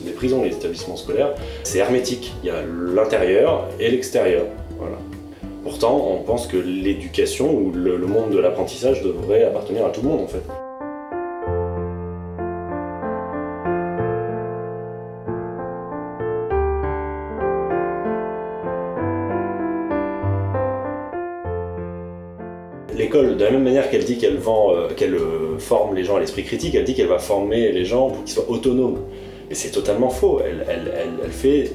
des prisons, les établissements scolaires, c'est hermétique. Il y a l'intérieur et l'extérieur. Voilà. Pourtant, on pense que l'éducation ou le monde de l'apprentissage devrait appartenir à tout le monde en fait. L'école, de la même manière qu'elle dit qu'elle forme les gens à l'esprit critique, elle dit qu'elle va former les gens pour qu'ils soient autonomes. Et c'est totalement faux. Elle fait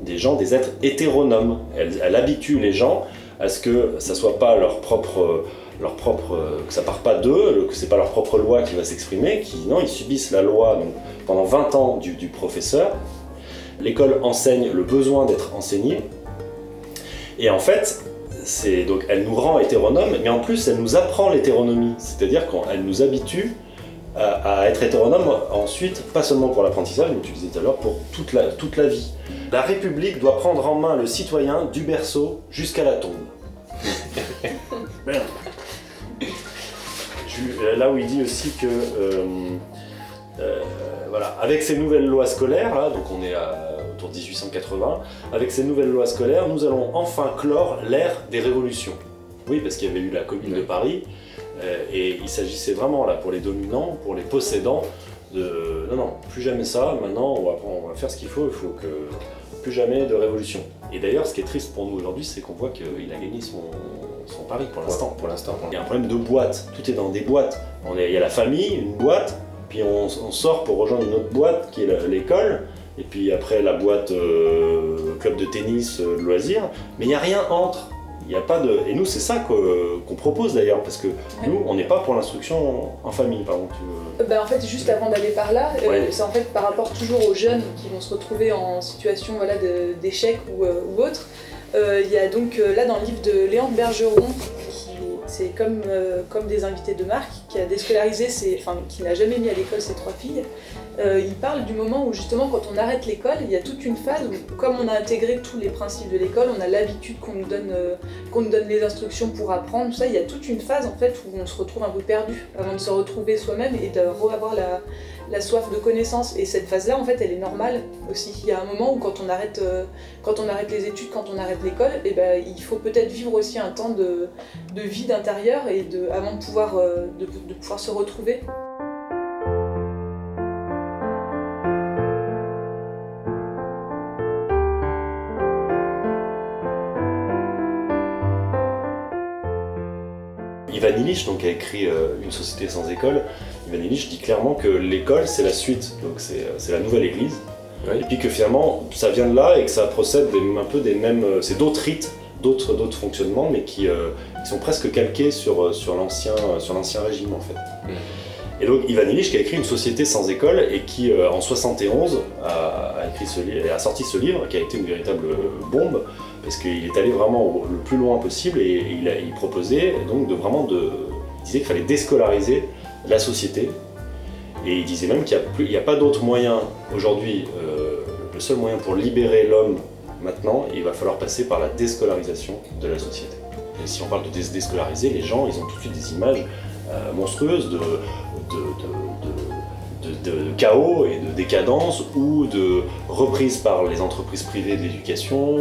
des gens des êtres hétéronomes. Elle habitue les gens à ce que ça soit pas que ça part pas d'eux, que c'est pas leur propre loi qui va s'exprimer, non, ils subissent la loi donc, pendant 20 ans du professeur. L'école enseigne le besoin d'être enseigné. Et en fait, donc elle nous rend hétéronomes, mais en plus elle nous apprend l'hétéronomie, c'est-à-dire qu'elle nous habitue à être hétéronome ensuite, pas seulement pour l'apprentissage, mais tu disais tout à l'heure, pour toute la vie. La République doit prendre en main le citoyen du berceau jusqu'à la tombe. Là où il dit aussi que, voilà, avec ces nouvelles lois scolaires, là, donc on est autour de 1880, avec ces nouvelles lois scolaires, nous allons enfin clore l'ère des révolutions. Oui, parce qu'il y avait eu la Commune de Paris, et il s'agissait vraiment, là, pour les dominants, pour les possédants, de non, plus jamais ça, maintenant on va faire ce qu'il faut que plus jamais de révolution. Et d'ailleurs, ce qui est triste pour nous aujourd'hui, c'est qu'on voit qu'il a gagné son pari pour l'instant. Il y a un problème de boîte, tout est dans des boîtes. Il y a la famille, une boîte, puis on sort pour rejoindre une autre boîte qui est l'école, et puis après la boîte club de tennis, loisirs, mais il n'y a rien entre. Il y a pas de... Et nous, c'est ça qu'on propose d'ailleurs, parce que nous, on n'est pas pour l'instruction en famille, par exemple. En fait, juste avant d'aller par là, c'est en fait par rapport toujours aux jeunes qui vont se retrouver en situation d'échec ou autre. Il y a donc là dans le livre de Léandre Bergeron, c'est comme des invités de marque, qui a déscolarisé, qui n'a jamais mis à l'école ses 3 filles. Il parle du moment où justement quand on arrête l'école, il y a toute une phase où, comme on a intégré tous les principes de l'école, on a l'habitude qu'on nous donne les instructions pour apprendre, tout ça, il y a toute une phase en fait où on se retrouve un peu perdu avant de se retrouver soi-même et d'avoir la soif de connaissance. Et cette phase-là, en fait, elle est normale aussi. Il y a un moment où quand on arrête les études, quand on arrête l'école, il faut peut-être vivre aussi un temps de vide intérieur et avant de pouvoir se retrouver. Ivan Illich, donc, a écrit Une société sans école. Ivan Illich dit clairement que l'école c'est la suite, donc c'est la nouvelle église, et puis que finalement ça vient de là et que ça procède un peu des mêmes, c'est d'autres rites, d'autres fonctionnements, mais qui sont presque calqués sur l'ancien régime en fait. Et donc Ivan Illich qui a écrit Une société sans école et qui en 71 a sorti ce livre qui a été une véritable bombe, parce qu'il est allé vraiment le plus loin possible et il proposait donc il disait qu'il fallait déscolariser la société, et il disait même qu'il n'y a pas d'autre moyen aujourd'hui, le seul moyen pour libérer l'homme maintenant, il va falloir passer par la déscolarisation de la société. Et si on parle de déscolariser, les gens ils ont tout de suite des images monstrueuses de chaos et de décadence, ou de reprise par les entreprises privées de l'éducation,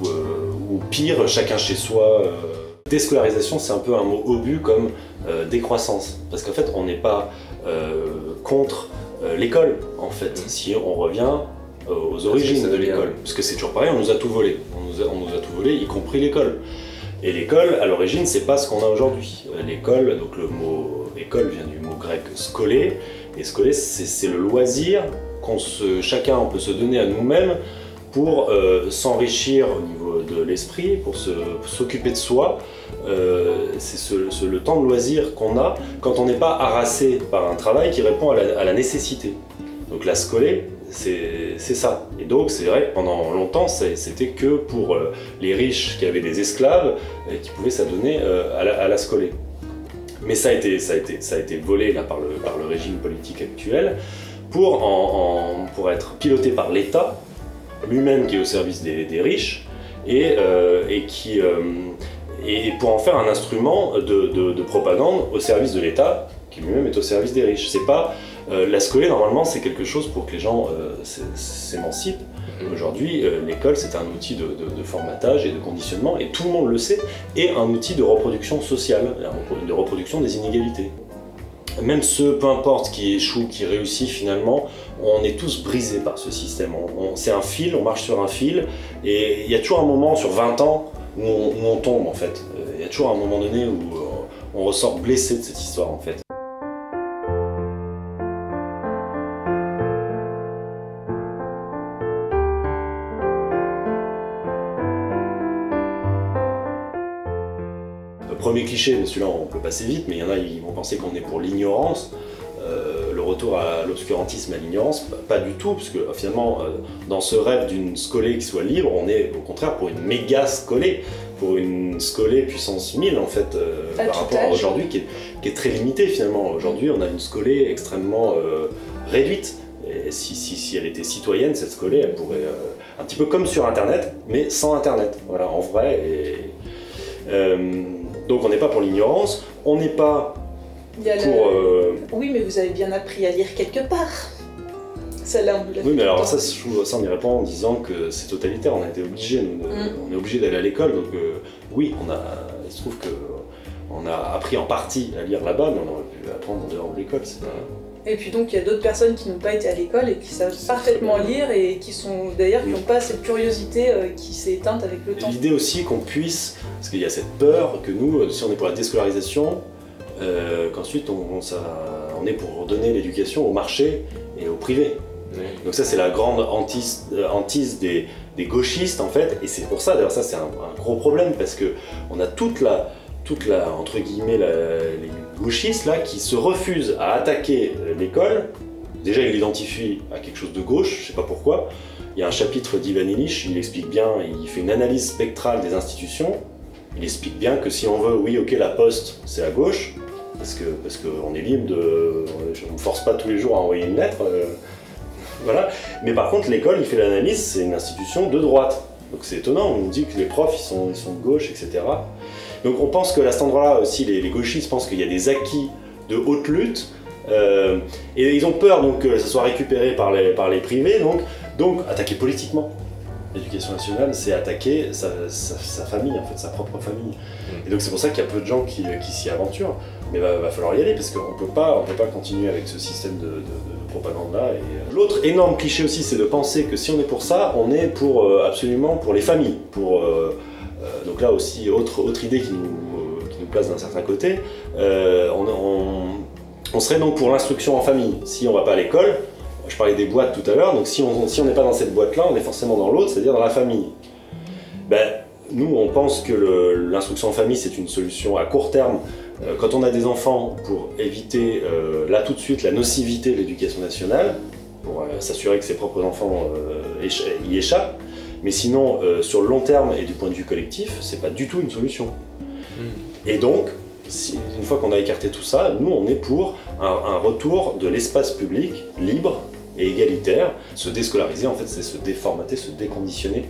ou pire, chacun chez soi. Déscolarisation, c'est un peu un mot obus comme décroissance, parce qu'en fait on n'est pas contre l'école en fait, si on revient aux origines de l'école, parce que c'est toujours pareil, on nous a tout volé, on nous a tout volé, y compris l'école. Et l'école, à l'origine, c'est pas ce qu'on a aujourd'hui. L'école, donc le mot école vient du mot grec skolé, et skolé c'est le loisir chacun peut se donner à nous-mêmes pour s'enrichir au niveau de l'esprit, pour s'occuper de soi. C'est le temps de loisir qu'on a quand on n'est pas harassé par un travail qui répond à la nécessité. Donc la skolé, c'est ça. Et donc c'est vrai que pendant longtemps, c'était que pour les riches qui avaient des esclaves et qui pouvaient s'adonner à la skolé. Mais ça a été volé là, par le régime politique actuel pour être piloté par l'État, lui-même qui est au service des riches, et pour en faire un instrument de propagande au service de l'État, qui lui-même est au service des riches. C'est pas La scolée, normalement, c'est quelque chose pour que les gens s'émancipent. Aujourd'hui, l'école, c'est un outil de formatage et de conditionnement, et tout le monde le sait, et un outil de reproduction sociale, de reproduction des inégalités. Même ceux, peu importe, qui échouent, qui réussissent finalement, on est tous brisés par ce système. C'est un fil, on marche sur un fil, et il y a toujours un moment sur 20 ans où on tombe en fait. Il y a toujours un moment donné où on ressort blessé de cette histoire en fait. Premier cliché, mais celui-là on peut passer vite, mais il y en a qui vont penser qu'on est pour l'ignorance, le retour à l'obscurantisme, à l'ignorance, pas du tout, parce que finalement dans ce rêve d'une scolée qui soit libre, on est au contraire pour une méga scolée, pour une scolée puissance 1000 en fait, par rapport à aujourd'hui qui est très limitée finalement. Aujourd'hui on a une scolée extrêmement réduite, et si elle était citoyenne, cette scolée, elle pourrait, un petit peu comme sur internet, mais sans internet, voilà, en vrai. Donc on n'est pas pour l'ignorance, on n'est pas pour... Oui, mais vous avez bien appris à lire quelque part. Celle-là, on vous l'a fait. Oui, mais alors ça on y répond en disant que c'est totalitaire, on a été obligés, on est obligés d'aller à l'école, donc oui, il se trouve qu'on a appris en partie à lire là-bas, mais on aurait pu apprendre en dehors de l'école. Et puis donc il y a d'autres personnes qui n'ont pas été à l'école et qui savent parfaitement lire et qui sont d'ailleurs qui n'ont pas cette curiosité qui s'est éteinte avec le temps. L'idée aussi qu'on puisse, parce qu'il y a cette peur que nous, si on est pour la déscolarisation, qu'ensuite on est pour donner l'éducation au marché et au privé. Donc ça c'est la grande hantise des gauchistes en fait, et c'est pour ça, d'ailleurs ça c'est un gros problème, parce que on a toute la entre guillemets, les gauchistes là, qui se refusent à attaquer l'école. Déjà ils l'identifient à quelque chose de gauche, je sais pas pourquoi. Il y a un chapitre d'Ivan Illich, il explique bien, il fait une analyse spectrale des institutions. Il explique bien que si on veut, oui ok la poste c'est à gauche, parce qu'on est libre on ne force pas tous les jours à envoyer une lettre, voilà. Mais par contre l'école, il fait l'analyse, c'est une institution de droite. Donc c'est étonnant, on nous dit que les profs ils sont de gauche, etc. Donc on pense qu'à cet endroit-là aussi, les gauchistes pensent qu'il y a des acquis de haute lutte, et ils ont peur donc, que ça soit récupéré par les privés, donc attaquer politiquement. L'éducation nationale, c'est attaquer sa famille, en fait, sa propre famille. Et donc c'est pour ça qu'il y a peu de gens qui s'y aventurent, mais va falloir y aller, parce qu'on ne peut pas continuer avec ce système de propagande-là. L'autre énorme cliché aussi, c'est de penser que si on est pour ça, on est absolument pour les familles, donc là aussi, autre idée qui nous place d'un certain côté, on serait donc pour l'instruction en famille. Si on ne va pas à l'école, je parlais des boîtes tout à l'heure, donc si on n'est pas dans cette boîte-là, on est forcément dans l'autre, c'est-à-dire dans la famille. Nous, on pense que l'instruction en famille, c'est une solution à court terme, quand on a des enfants, pour éviter là tout de suite la nocivité de l'éducation nationale, pour s'assurer que ses propres enfants y échappent. Mais sinon, sur le long terme et du point de vue collectif, c'est pas du tout une solution. Et donc, une fois qu'on a écarté tout ça, nous on est pour un retour de l'espace public libre et égalitaire. Se déscolariser, en fait, c'est se déformater, se déconditionner.